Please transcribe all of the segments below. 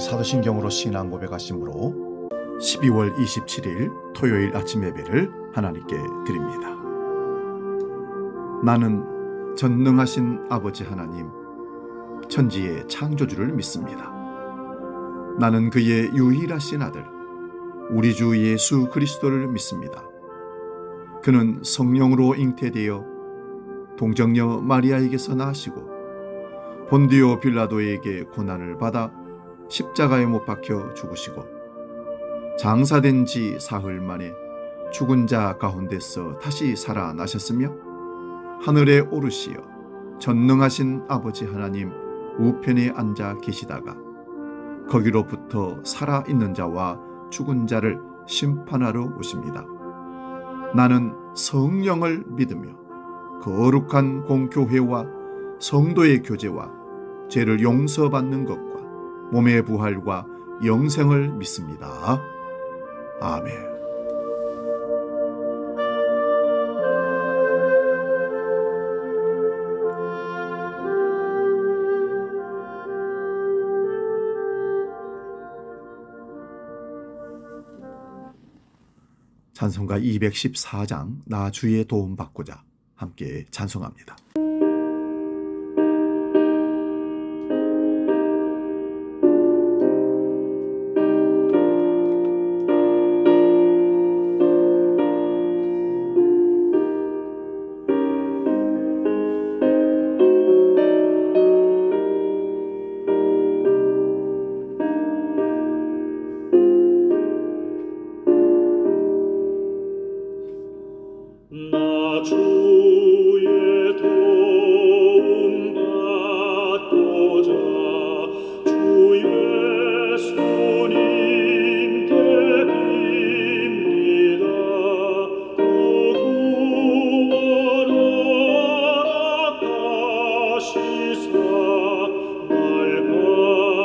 사도신경으로 신앙 고백하심으로 12월 27일 토요일 아침 예배를 하나님께 드립니다. 나는 전능하신 아버지 하나님, 천지의 창조주를 믿습니다. 나는 그의 유일하신 아들, 우리 주 예수 그리스도를 믿습니다. 그는 성령으로 잉태되어 동정녀 마리아에게서 나시고 본디오 빌라도에게 고난을 받아 십자가에 못 박혀 죽으시고 장사된 지 사흘 만에 죽은 자 가운데서 다시 살아나셨으며 하늘에 오르시어 전능하신 아버지 하나님 우편에 앉아 계시다가 거기로부터 살아있는 자와 죽은 자를 심판하러 오십니다. 나는 성령을 믿으며 거룩한 공교회와 성도의 교제와 죄를 용서받는 것과 몸의 부활과 영생을 믿습니다. 아멘. 찬송가 214장 나 주의 도움 받고자 함께 찬송합니다. 나 주의 도움 받고자 주 예수님께 빕니다. 또 구원하라 하시사 날 받아주소서.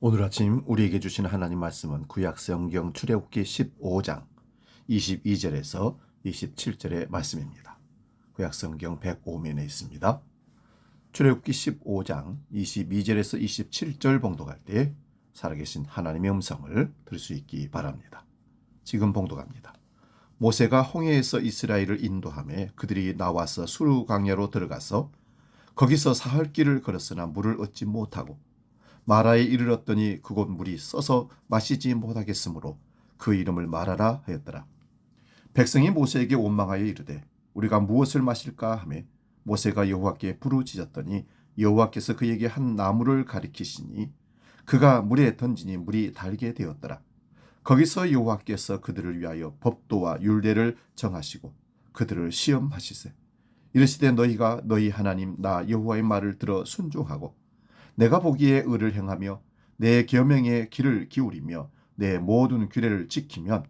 오늘 아침 우리에게 주시는 하나님 말씀은 구약성경 출애굽기 15장 22절에서 27절의 말씀입니다. 구약성경 105면에 있습니다. 출애굽기 15장 22절에서 27절 봉독할 때 살아계신 하나님의 음성을 들을 수 있기 바랍니다. 지금 봉독합니다. 모세가 홍해에서 이스라엘을 인도하며 그들이 나와서 수르 광야로 들어가서 거기서 사흘 길을 걸었으나 물을 얻지 못하고 마라에 이르렀더니 그곳 물이 써서 마시지 못하겠으므로 그 이름을 마라라 하였더라. 백성이 모세에게 원망하여 이르되 우리가 무엇을 마실까 하며 모세가 여호와께 부르짖었더니 여호와께서 그에게 한 나무를 가리키시니 그가 물에 던지니 물이 달게 되었더라. 거기서 여호와께서 그들을 위하여 법도와 율례를 정하시고 그들을 시험하시세 이르시되 너희가 너희 하나님 나 여호와의 말을 들어 순종하고 내가 보기에 의를 행하며 내 계명에 귀를 기울이며 내 모든 규례를 지키면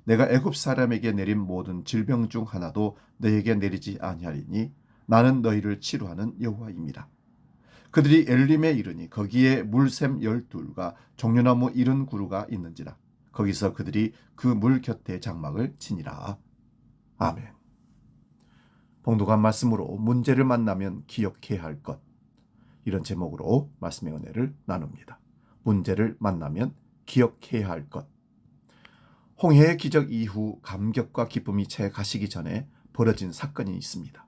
내가 애굽 사람에게 내린 모든 질병 중 하나도 너희에게 내리지 아니하리니 나는 너희를 치료하는 여호와임이라. 그들이 엘림에 이르니 거기에 물샘 12가 종려나무 70그루가 있는지라. 거기서 그들이 그 물 곁에 장막을 치니라. 아멘. 봉독한 말씀으로 문제를 만나면 기억해야 할 것, 이런 제목으로 말씀의 은혜를 나눕니다. 문제를 만나면 기억해야 할 것. 홍해의 기적 이후 감격과 기쁨이 채 가시기 전에 벌어진 사건이 있습니다.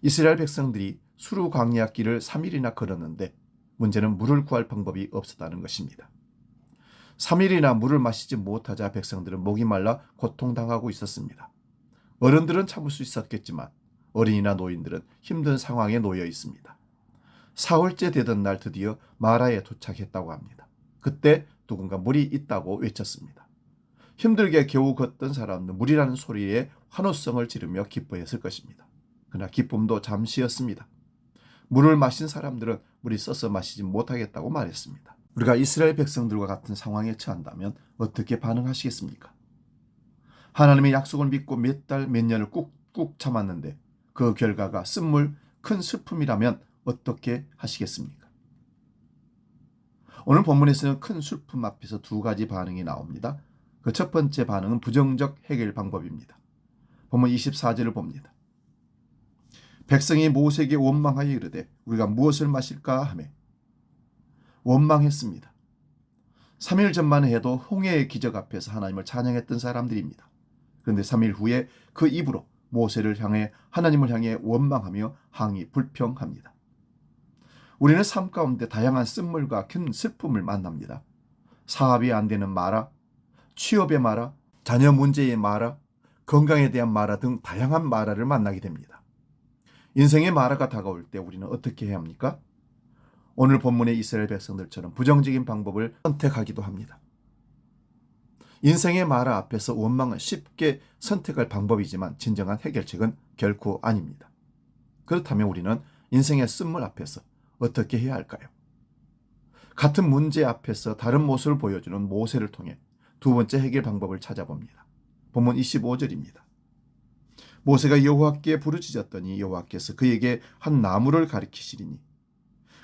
이스라엘 백성들이 수르 광야 길을 3일이나 걸었는데 문제는 물을 구할 방법이 없었다는 것입니다. 3일이나 물을 마시지 못하자 백성들은 목이 말라 고통당하고 있었습니다. 어른들은 참을 수 있었겠지만 어린이나 노인들은 힘든 상황에 놓여 있습니다. 사흘째 되던 날 드디어 마라에 도착했다고 합니다. 그때 누군가 물이 있다고 외쳤습니다. 힘들게 겨우 걷던 사람은 물이라는 소리에 환호성을 지르며 기뻐했을 것입니다. 그러나 기쁨도 잠시였습니다. 물을 마신 사람들은 물이 써서 마시지 못하겠다고 말했습니다. 우리가 이스라엘 백성들과 같은 상황에 처한다면 어떻게 반응하시겠습니까? 하나님의 약속을 믿고 몇 달, 몇 년을 꾹꾹 참았는데 그 결과가 쓴물, 큰 슬픔이라면 어떻게 하시겠습니까? 오늘 본문에서는 큰 슬픔 앞에서 두 가지 반응이 나옵니다. 그 첫 번째 반응은 부정적 해결 방법입니다. 본문 24절을 봅니다. 백성이 모세에게 원망하여 이르되 우리가 무엇을 마실까 하며 원망했습니다. 3일 전만 해도 홍해의 기적 앞에서 하나님을 찬양했던 사람들입니다. 그런데 3일 후에 그 입으로 모세를 향해 하나님을 향해 원망하며 항의 불평합니다. 우리는 삶 가운데 다양한 쓴물과 큰 슬픔을 만납니다. 사업이 안 되는 마라, 취업의 마라, 자녀 문제의 마라, 건강에 대한 마라 등 다양한 마라를 만나게 됩니다. 인생의 마라가 다가올 때 우리는 어떻게 해야 합니까? 오늘 본문의 이스라엘 백성들처럼 부정적인 방법을 선택하기도 합니다. 인생의 마라 앞에서 원망은 쉽게 선택할 방법이지만 진정한 해결책은 결코 아닙니다. 그렇다면 우리는 인생의 쓴물 앞에서 어떻게 해야 할까요? 같은 문제 앞에서 다른 모습을 보여주는 모세를 통해 두 번째 해결 방법을 찾아봅니다. 본문 25절입니다. 모세가 여호와께 부르짖었더니 여호와께서 그에게 한 나무를 가리키시리니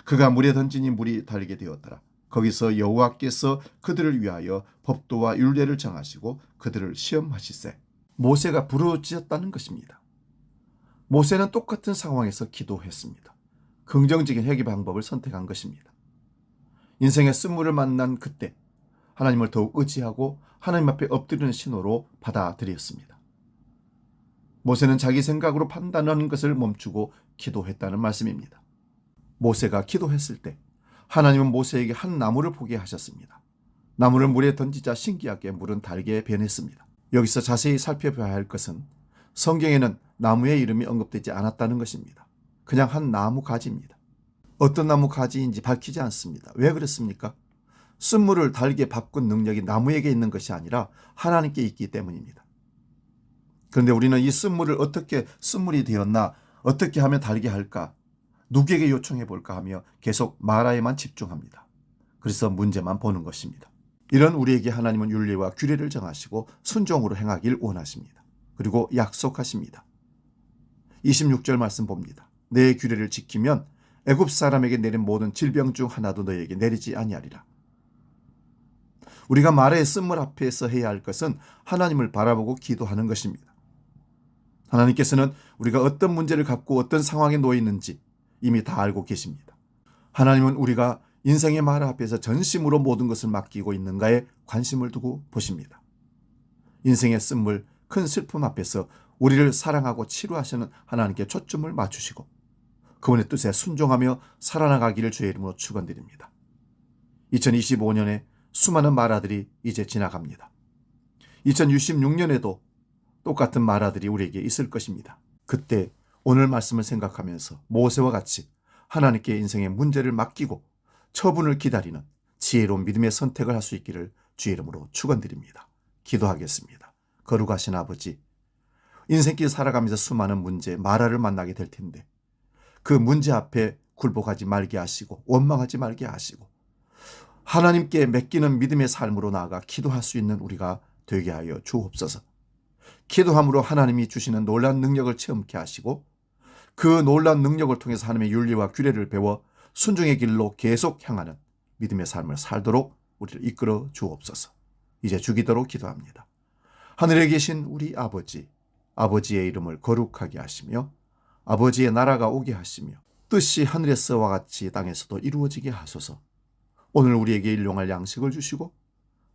그가 물에 던지니 물이 달게 되었더라. 거기서 여호와께서 그들을 위하여 법도와 율례를 정하시고 그들을 시험하시세. 모세가 부르짖었다는 것입니다. 모세는 똑같은 상황에서 기도했습니다. 긍정적인 해결 방법을 선택한 것입니다. 인생의 쓴물을 만난 그때 하나님을 더욱 의지하고 하나님 앞에 엎드리는 신호로 받아들였습니다. 모세는 자기 생각으로 판단하는 것을 멈추고 기도했다는 말씀입니다. 모세가 기도했을 때 하나님은 모세에게 한 나무를 보게 하셨습니다. 나무를 물에 던지자 신기하게 물은 달게 변했습니다. 여기서 자세히 살펴봐야 할 것은 성경에는 나무의 이름이 언급되지 않았다는 것입니다. 그냥 한 나무 가지입니다. 어떤 나무 가지인지 밝히지 않습니다. 왜 그렇습니까? 쓴물을 달게 바꾼 능력이 나무에게 있는 것이 아니라 하나님께 있기 때문입니다. 그런데 우리는 이 쓴물을 어떻게 쓴물이 되었나, 어떻게 하면 달게 할까, 누구에게 요청해 볼까 하며 계속 마라에만 집중합니다. 그래서 문제만 보는 것입니다. 이런 우리에게 하나님은 율례와 규례를 정하시고 순종으로 행하길 원하십니다. 그리고 약속하십니다. 26절 말씀 봅니다. 내 규례를 지키면 애굽 사람에게 내린 모든 질병 중 하나도 너에게 내리지 아니하리라. 우리가 마라의 쓴물 앞에서 해야 할 것은 하나님을 바라보고 기도하는 것입니다. 하나님께서는 우리가 어떤 문제를 갖고 어떤 상황에 놓여 있는지 이미 다 알고 계십니다. 하나님은 우리가 인생의 마라 앞에서 전심으로 모든 것을 맡기고 있는가에 관심을 두고 보십니다. 인생의 쓴물, 큰 슬픔 앞에서 우리를 사랑하고 치료하시는 하나님께 초점을 맞추시고 그분의 뜻에 순종하며 살아나가기를 주의 이름으로 축원드립니다. 2025년에 수많은 마라들이 이제 지나갑니다. 2066년에도 똑같은 마라들이 우리에게 있을 것입니다. 그때 오늘 말씀을 생각하면서 모세와 같이 하나님께 인생의 문제를 맡기고 처분을 기다리는 지혜로운 믿음의 선택을 할 수 있기를 주의 이름으로 축원드립니다. 기도하겠습니다. 거룩하신 아버지, 인생길 살아가면서 수많은 문제, 마라를 만나게 될 텐데 그 문제 앞에 굴복하지 말게 하시고 원망하지 말게 하시고 하나님께 맡기는 믿음의 삶으로 나아가 기도할 수 있는 우리가 되게 하여 주옵소서. 기도함으로 하나님이 주시는 놀라운 능력을 체험케 하시고 그 놀라운 능력을 통해서 하나님의 윤리와 규례를 배워 순종의 길로 계속 향하는 믿음의 삶을 살도록 우리를 이끌어 주옵소서. 이제 주기도록 기도합니다. 하늘에 계신 우리 아버지, 아버지의 이름을 거룩하게 하시며 아버지의 나라가 오게 하시며 뜻이 하늘에서와 같이 땅에서도 이루어지게 하소서. 오늘 우리에게 일용할 양식을 주시고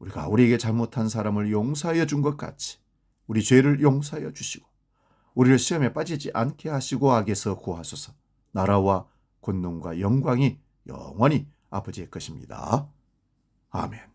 우리가 우리에게 잘못한 사람을 용서하여 준 것 같이 우리 죄를 용서하여 주시고 우리를 시험에 빠지지 않게 하시고 악에서 구하소서. 나라와 권능과 영광이 영원히 아버지의 것입니다. 아멘.